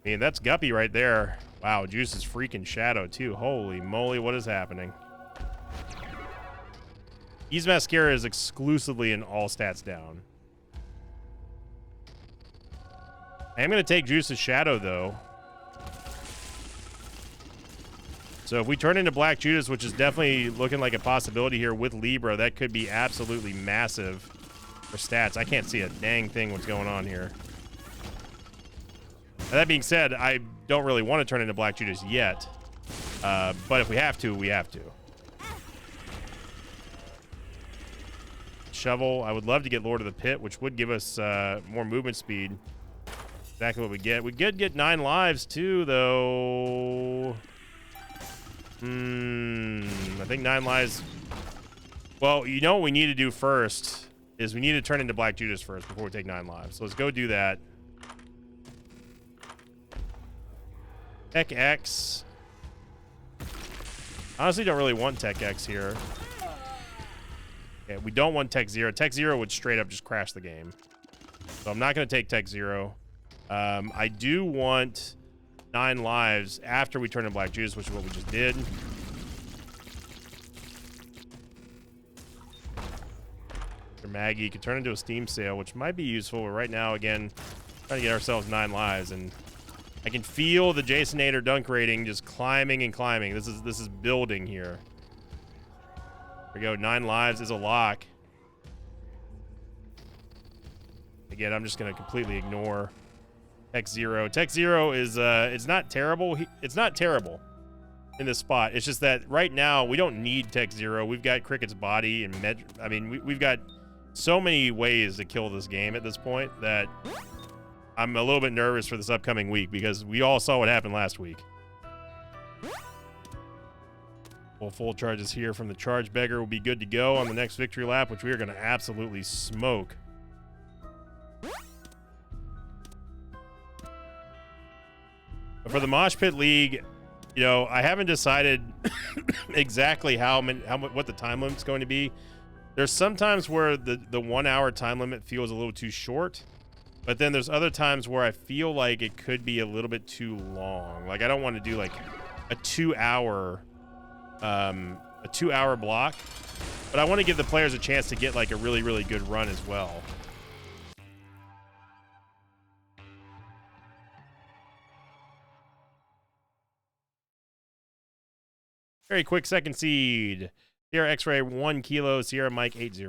I mean, that's Guppy right there. Wow, Juice is freaking Shadow, too. Holy moly, what is happening? Ease Mascara is exclusively in all stats down. I am going to take Juice's Shadow, though. So if we turn into Black Judas, which is definitely looking like a possibility here with Libra, that could be absolutely massive for stats. I can't see a dang thing what's going on here. That being said, I don't really want to turn into Black Judas yet. But if we have to, we have to. Shovel. I would love to get Lord of the Pit, which would give us more movement speed. Exactly what we get. We did get 9 lives, too, though. I think 9 lives. Well, you know what we need to do first is we need to turn into Black Judas first before we take 9 lives. So let's go do that. Tech X. Honestly, don't really want Tech X here. Yeah, we don't want Tech Zero. Tech Zero would straight up just crash the game. So I'm not going to take Tech Zero. I do want 9 lives after we turn into Black Judas, which is what we just did. Maggie could turn into a Steam Sale, which might be useful. But right now, again, trying to get ourselves 9 lives, and I can feel the Jasonator dunk rating just climbing and climbing. This is building here. There we go. 9 lives is a lock. Again, I'm just gonna completely ignore Tech Zero. Tech Zero is it's not terrible. It's not terrible in this spot. It's just that right now we don't need Tech Zero. We've got Cricket's body and I mean, we've got so many ways to kill this game at this point that I'm a little bit nervous for this upcoming week because we all saw what happened last week. Well, full charges here from the Charge Beggar will be good to go on the next victory lap, which we are going to absolutely smoke. for the Mosh Pit League, you know, I haven't decided exactly what the time limit's going to be. There's sometimes where the 1 hour time limit feels a little too short, but then there's other times where I feel like it could be a little bit too long. Like I don't want to do like a 2 hour block, but I want to give the players a chance to get like a really, really good run as well. Very quick second seed. Sierra X-Ray 1 kilo, Sierra Mike 80.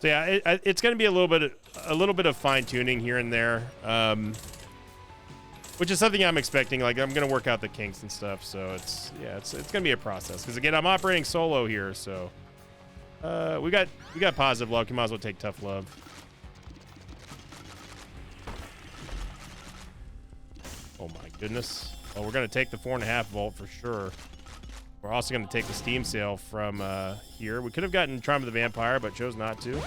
So yeah, it's going to be a little bit of fine tuning here and there, which is something I'm expecting. Like I'm going to work out the kinks and stuff. So it's going to be a process. Because again, I'm operating solo here, so we got positive luck. You might as well take tough love. Oh my goodness. Well, we're going to take the 4.5 volt for sure. We're also going to take the Steam Sale from here. We could have gotten Triumph of the Vampire, but chose not to.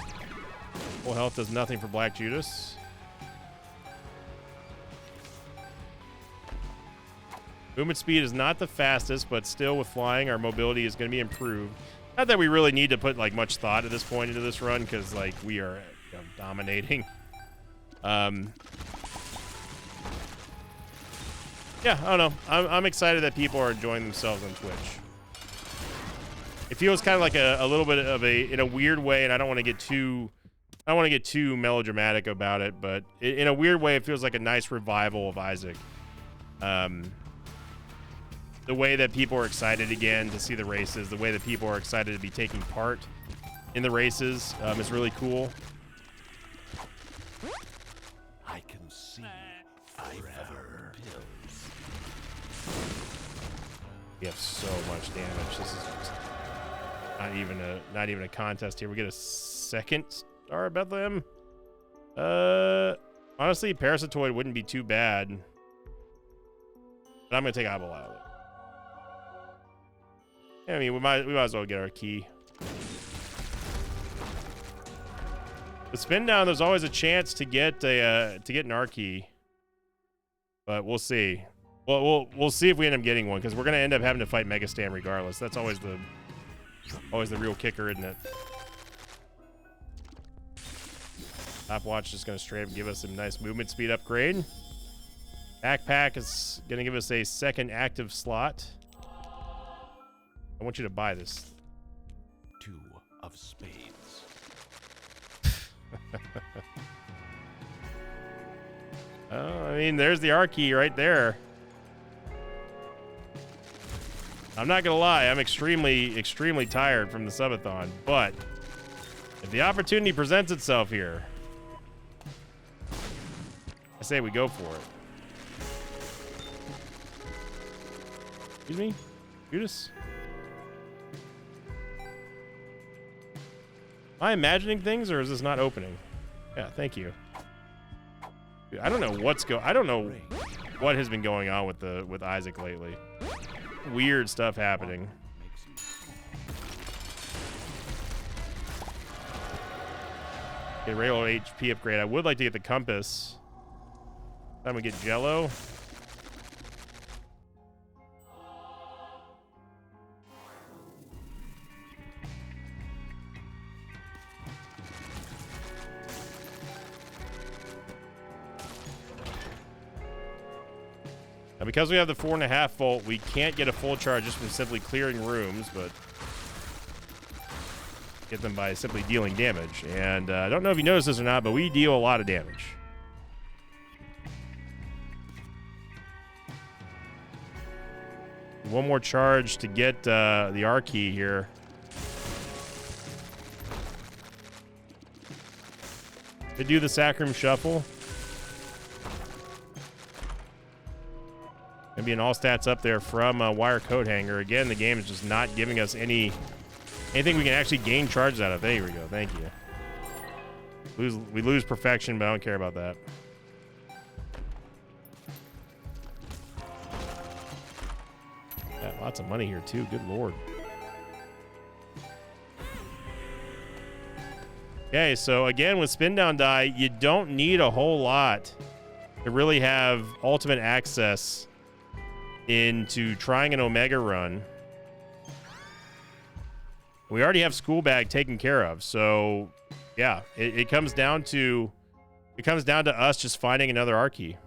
Full health does nothing for Black Judas. Movement speed is not the fastest, but still with flying, our mobility is going to be improved. Not that we really need to put like much thought at this point into this run, because like we are dominating. Yeah, I don't know. I'm excited that people are enjoying themselves on Twitch. It feels kind of like a little bit of in a weird way, and I don't want to get too melodramatic about it, but in a weird way, it feels like a nice revival of Isaac. The way that people are excited again to see the races, the way that people are excited to be taking part in the races is really cool. I can see forever. We have so much damage. This is just not even a contest here. We get a second Star of Bethlehem. Honestly, Parasitoid wouldn't be too bad. But I'm gonna take Eyeball out of it. Yeah, I mean, we might as well get our key. The spin down, there's always a chance to get an R key, but we'll see. Well, we'll see if we end up getting one, because we're gonna end up having to fight Mega Stam regardless. That's always the real kicker, isn't it? Stopwatch is gonna straight up give us some nice movement speed upgrade. Backpack is gonna give us a second active slot. I want you to buy this. 2 of spades. Oh, I mean, there's the R key right there. I'm not gonna lie, I'm extremely tired from the subathon, but if the opportunity presents itself here, I say we go for it. Excuse me? Judas? Am I imagining things, or is this not opening? Yeah, thank you. Dude, I don't know what has been going on with Isaac lately. Weird stuff happening. Get regular HP upgrade. I would like to get the compass. Time we get Jello. Now, because we have the 4.5 volt, we can't get a full charge just from simply clearing rooms, but get them by simply dealing damage. And I don't know if you noticed this or not, but we deal a lot of damage. One more charge to get the R key here. To do the Sacrum Shuffle. Maybe an all stats up there from Wire Coat Hanger. Again, the game is just not giving us anything we can actually gain charges out of. There we go. Thank you. We lose perfection, but I don't care about that. Got lots of money here too. Good lord. Okay, so again with spin down die, you don't need a whole lot to really have ultimate access into trying an Omega run. We already have School Bag taken care of, so yeah, it comes down to us just finding another Archie.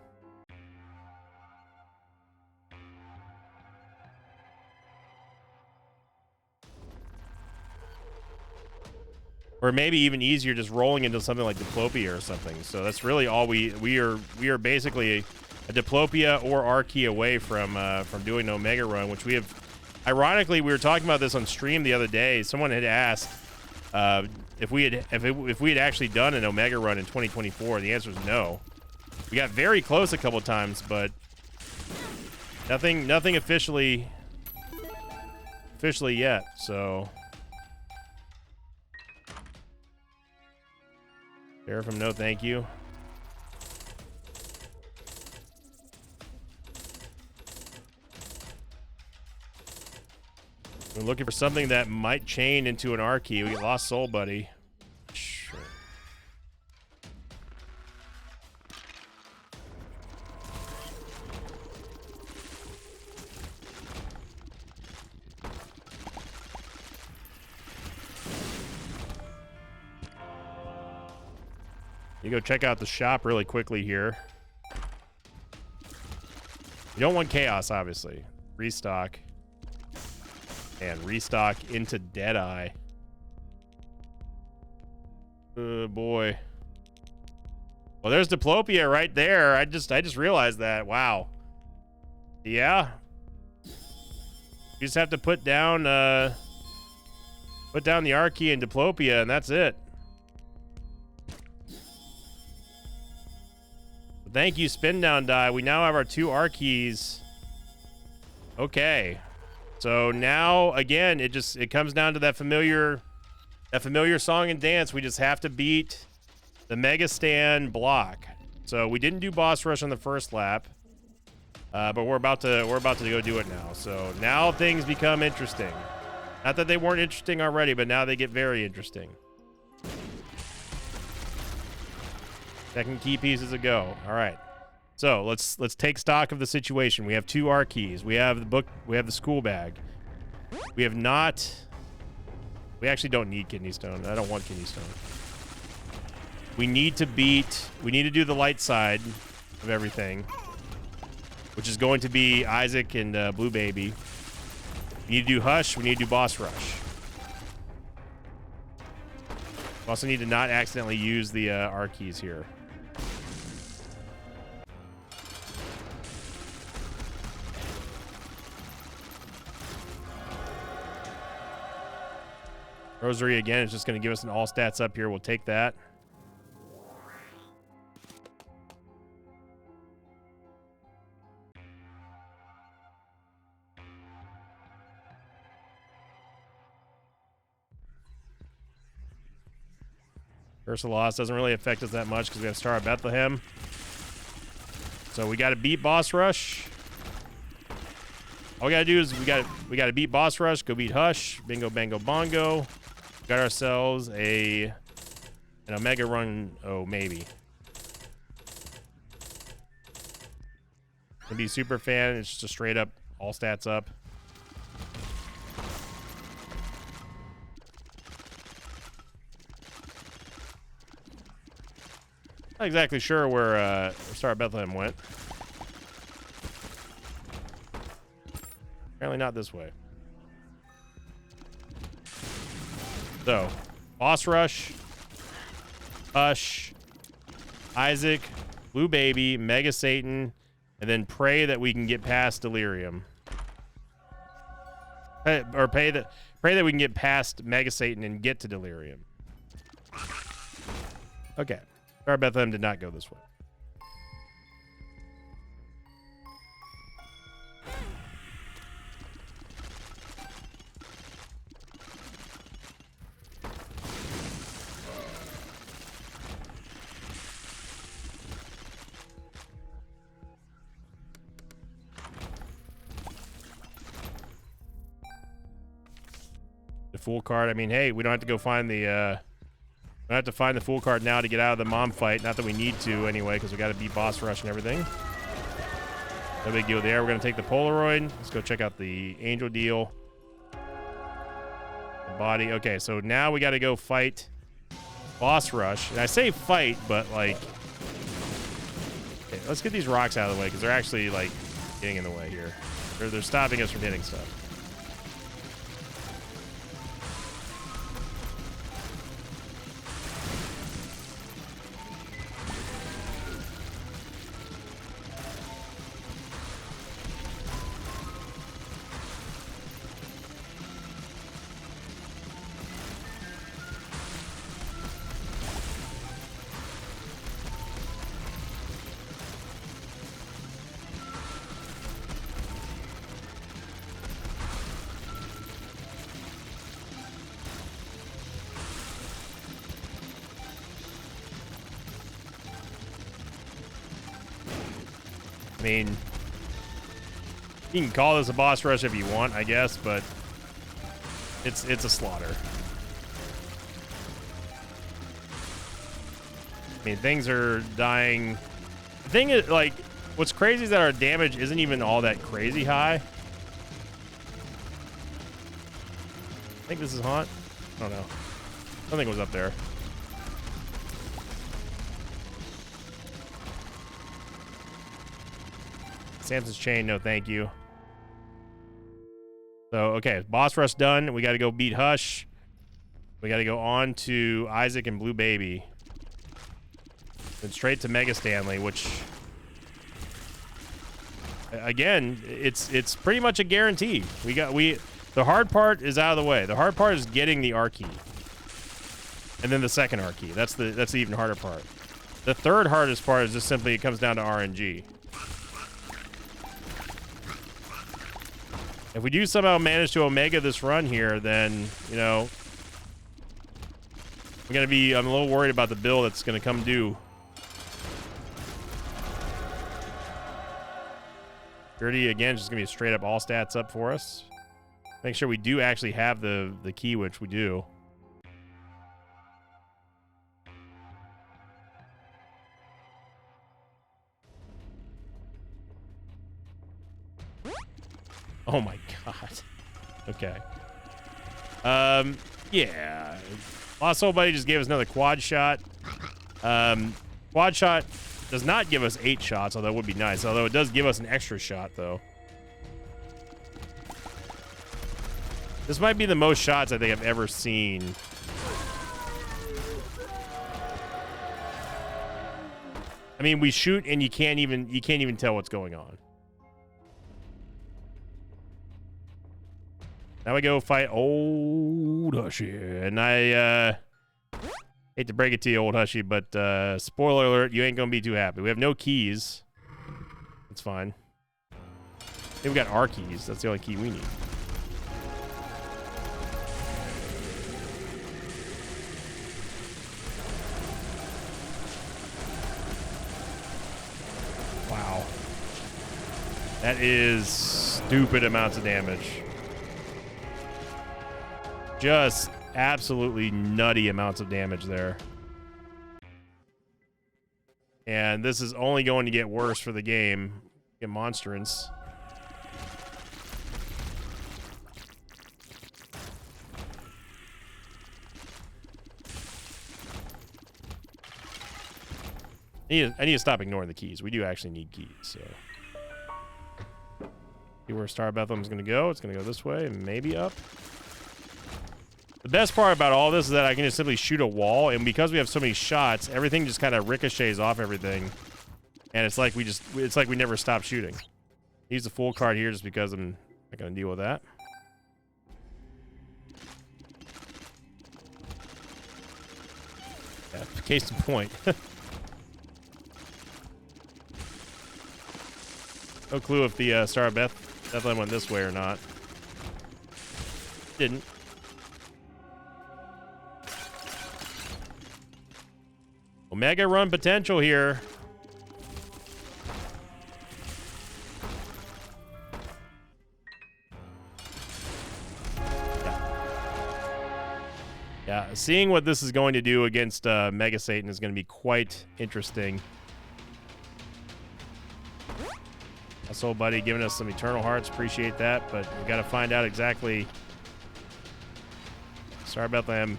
Or maybe even easier, just rolling into something like Diplopia or something. So that's really all we are basically a Diplopia or Archie away from doing an Omega run, which we have. Ironically, we were talking about this on stream the other day. Someone had asked if we had actually done an Omega run in 2024. The answer is no. We got very close a couple times, but nothing officially yet. So. Seraphim, no thank you. We're looking for something that might chain into an Archie. We get Lost Soul Buddy. Sure. You go check out the shop really quickly here. You don't want chaos, obviously. Restock. And restock into Deadeye. Oh boy. Well, there's Diplopia right there. I just realized that. Wow. Yeah. You just have to put down the Archie and Diplopia, and that's it. Thank you, Spin Down Die. We now have our 2 Archies. Okay. So now, again, it comes down to that familiar song and dance. We just have to beat the Mega Stand block. So we didn't do Boss Rush on the first lap, but we're about to go do it now. So now things become interesting. Not that they weren't interesting already, but now they get very interesting. Second key pieces a go. All right. So let's take stock of the situation. We have 2 Archies. We have the book. We have the School Bag. We have not. We actually don't need Kidney Stone. I don't want Kidney Stone. We need to do the light side of everything, which is going to be Isaac and Blue Baby. We need to do Hush. We need to do Boss Rush. We also need to not accidentally use the Archies here. Rosary again is just going to give us an all stats up here. We'll take that. Curse of Loss doesn't really affect us that much because we have Star of Bethlehem. So we got to beat Boss Rush. All we got to do is we got to beat Boss Rush, go beat Hush, bingo, bango, bongo. Got ourselves an Omega run. Oh, maybe. Gonna be super fan. It's just a straight up all stats up. Not exactly sure where Star of Bethlehem went. Apparently not this way. So, Boss Rush, Hush, Isaac, Blue Baby, Mega Satan, and then pray that we can get past Delirium. Or pray that we can get past Mega Satan and get to Delirium. Okay. Star of Bethlehem did not go this way. The Fool card. I mean, hey, we don't have to go find the I have to find the Fool card now to get out of the mom fight. Not that we need to anyway, because we got to beat boss rush and everything. No big deal there. We're going to take the Polaroid. Let's go check out the Angel deal. The body. Okay, so now we got to go fight boss rush. And I say fight, but like... Okay, let's get these rocks out of the way, because they're actually like getting in the way here. They're stopping us from hitting stuff. I mean, you can call this a boss rush if you want, I guess, but it's a slaughter. I mean, things are dying. The thing is, like, what's crazy is that our damage isn't even all that crazy high. I think this is Haunt. I don't know. I don't think it was up there. Samson's Chain, no thank you. So, okay, boss rush done. We got to go beat Hush. We got to go on to Isaac and Blue Baby. Then straight to Mega Stanley, which... Again, it's pretty much a guarantee. The hard part is out of the way. The hard part is getting the R key. And then the second R key. That's the even harder part. The third hardest part is just simply it comes down to RNG. If we do somehow manage to Omega this run here, then, you know, I'm a little worried about the bill that's going to come due. Purity, again, just going to be a straight up all stats up for us. Make sure we do actually have the key, which we do. Oh my god. Okay. Yeah. Lost Soul Buddy just gave us another quad shot. Quad shot does not give us 8 shots, although it would be nice. Although it does give us an extra shot, though. This might be the most shots I think I've ever seen. I mean, we shoot and you can't even tell what's going on. Now we go fight old Hushy. And I hate to break it to you, old Hushy, but spoiler alert, you ain't gonna be too happy. We have no keys. That's fine. I think we got our keys. That's the only key we need. Wow. That is stupid amounts of damage. Just absolutely nutty amounts of damage there. And this is only going to get worse for the game. Get Monstrance. I need to stop ignoring the keys. We do actually need keys, so. See where Star Bethlehem's going to go. It's going to go this way and maybe up. The best part about all this is that I can just simply shoot a wall, and because we have so many shots, everything just kind of ricochets off everything. And it's like we never stop shooting. Use the full card here just because I'm not going to deal with that. Yeah, case in point. No clue if the Star of Bethlehem went this way or not. Didn't. Omega run potential here. Yeah, seeing what this is going to do against Mega Satan is going to be quite interesting. That's old buddy giving us some Eternal Hearts. Appreciate that, but we got to find out exactly. Sorry about them.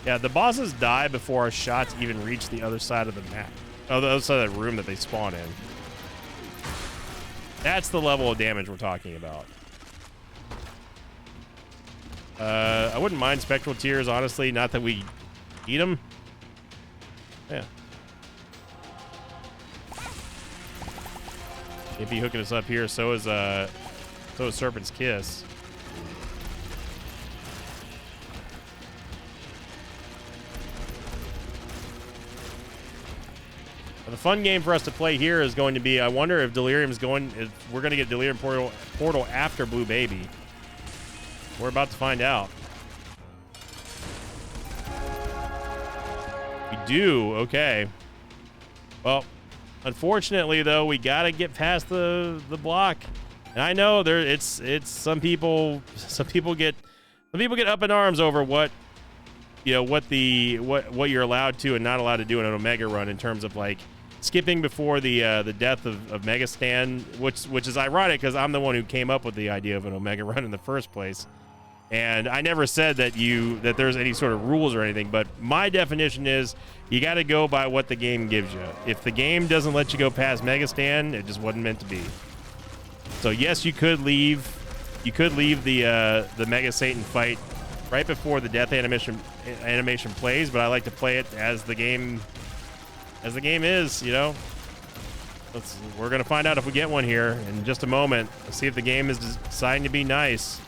Yeah, the bosses die before our shots even reach the other side of the map. Oh, the other side of the room that they spawn in. That's the level of damage we're talking about. I wouldn't mind Spectral Tears, honestly. Not that we eat them. Yeah. Can't be hooking us up here. So is Serpent's Kiss. The fun game for us to play here is going to be, I wonder if if we're going to get Delirium Portal after Blue Baby. We're about to find out. We do, okay. Well, unfortunately though, we got to get past the block. And I know it's some people get up in arms over what what you're allowed to and not allowed to do in an Omega run in terms of like skipping before the death of Mega Stan, which is ironic because I'm the one who came up with the idea of an Omega run in the first place, and I never said that there's any sort of rules or anything. But my definition is you got to go by what the game gives you. If the game doesn't let you go past Mega Stan, it just wasn't meant to be. So yes, you could leave the Mega Satan fight right before the death animation plays, but I like to play it as the game is, We're gonna find out if we get one here in just a moment. Let's see if the game is deciding to be nice.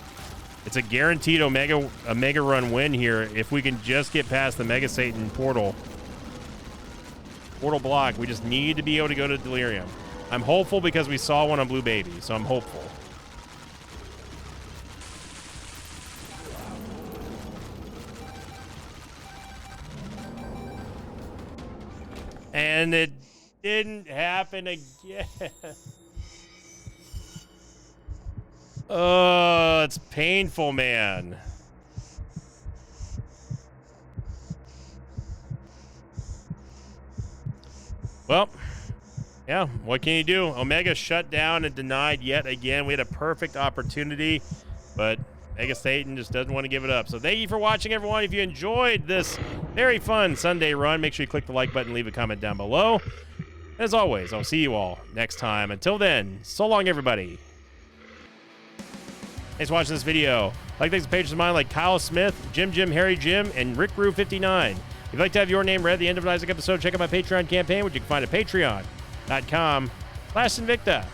It's a guaranteed Omega run win here if we can just get past the Mega Satan portal block. We just need to be able to go to Delirium. I'm hopeful because we saw one on Blue Baby, so I'm hopeful. And it didn't happen again. Oh, it's painful, man. Well, yeah, what can you do? Omega shut down and denied yet again. We had a perfect opportunity, but Mega Satan just doesn't want to give it up. So thank you for watching, everyone. If you enjoyed this very fun Sunday run, make sure you click the like button, leave a comment down below. As always, I'll see you all next time. Until then, so long, everybody. Thanks for watching this video. Like, thanks to pages of mine like Kyle Smith, Jim, Harry Jim, and Rick Rue 59. If you'd like to have your name read at the end of an Isaac episode, check out my Patreon campaign, which you can find at patreon.com/Sinvicta.